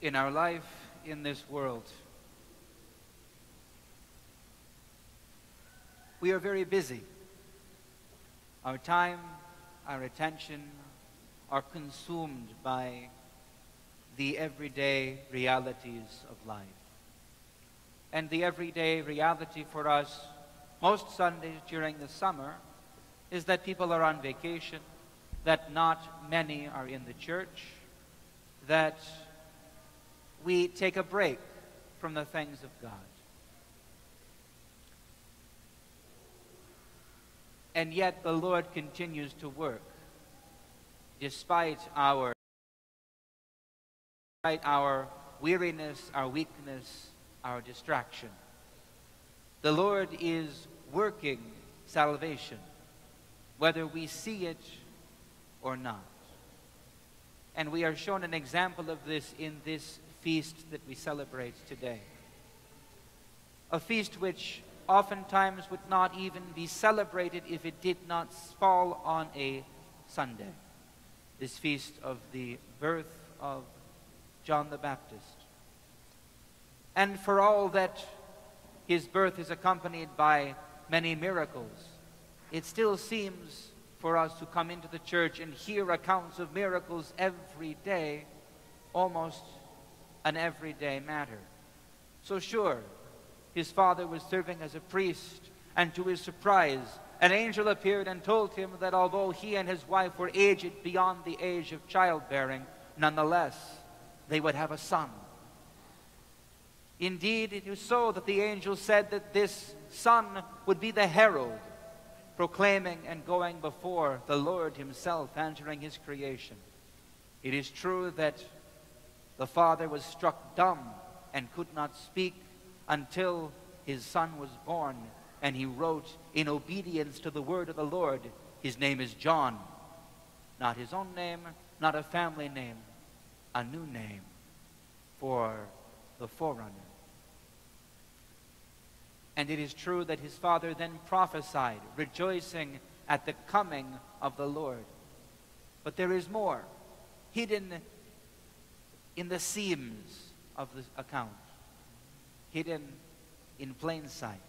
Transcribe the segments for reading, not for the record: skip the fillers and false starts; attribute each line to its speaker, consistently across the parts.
Speaker 1: in our life in this world. We are very busy. Our time, our attention are consumed by the everyday realities of life. And the everyday reality for us, most Sundays during the summer, is that people are on vacation, that not many are in the church, that we take a break from the things of God. And yet the Lord continues to work despite our weariness, our weakness, our distraction. The Lord is working salvation, whether we see it or not. And we are shown an example of this in this feast that we celebrate today. A feast which oftentimes would not even be celebrated if it did not fall on a Sunday. This feast of the birth of John the Baptist. And for all that his birth is accompanied by many miracles, it still seems for us to come into the church and hear accounts of miracles every day, almost an everyday matter. So sure, his father was serving as a priest, and to his surprise, an angel appeared and told him that although he and his wife were aged beyond the age of childbearing, nonetheless, they would have a son. Indeed, it was so that the angel said that this son would be the herald, proclaiming and going before the Lord himself, entering his creation. It is true that the father was struck dumb and could not speak until his son was born, and he wrote in obedience to the word of the Lord, his name is John. Not his own name, not a family name, a new name for the forerunner. And it is true that his father then prophesied, rejoicing at the coming of the Lord. But there is more, hidden in the seams of the account, hidden in plain sight.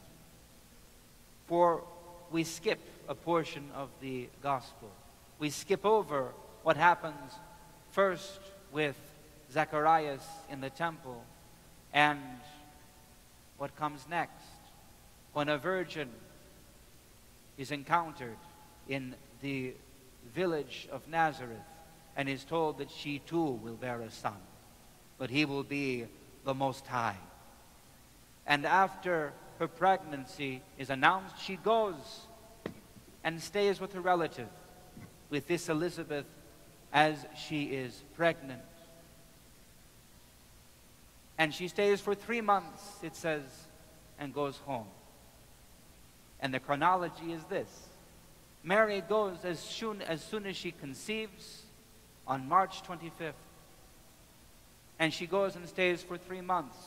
Speaker 1: For we skip a portion of the gospel. We skip over what happens first with Zacharias in the temple and what comes next when a virgin is encountered in the village of Nazareth and is told that she too will bear a son, but he will be the Most High. And after her pregnancy is announced, she goes and stays with her relative, with this Elizabeth, as she is pregnant. And she stays for 3 months, it says, and goes home. And the chronology is this. Mary goes as soon as she conceives on March 25th. And she goes and stays for 3 months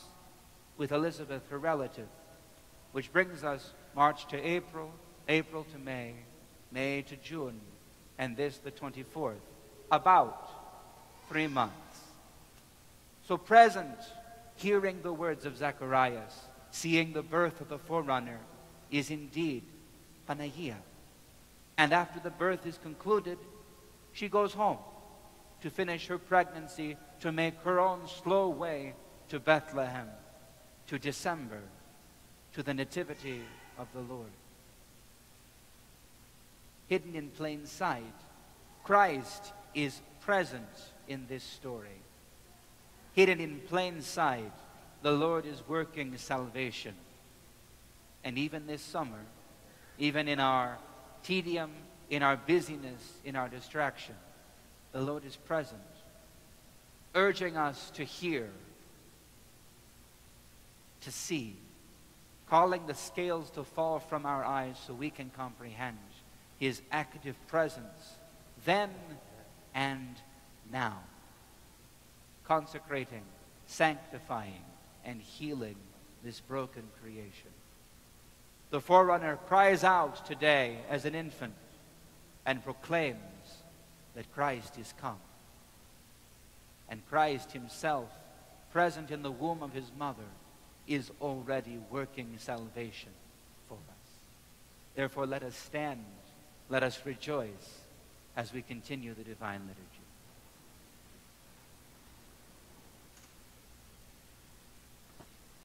Speaker 1: with Elizabeth, her relative, which brings us March to April, April to May, May to June, and this the 24th. About 3 months. So present, hearing the words of Zacharias, seeing the birth of the forerunner, is indeed Panagia. And after the birth is concluded, she goes home to finish her pregnancy, to make her own slow way to Bethlehem, to December, to the nativity of the Lord. Hidden in plain sight, Christ is present in this story. Hidden in plain sight, the Lord is working salvation. And even this summer, even in our tedium, in our busyness, in our distraction, the Lord is present, urging us to hear, to see, calling the scales to fall from our eyes so we can comprehend his active presence then and now, consecrating, sanctifying, and healing this broken creation. The forerunner cries out today as an infant and proclaims that Christ is come. And Christ himself present in the womb of his mother, is already working salvation for us. Therefore, let us stand, let us rejoice as we continue the divine liturgy.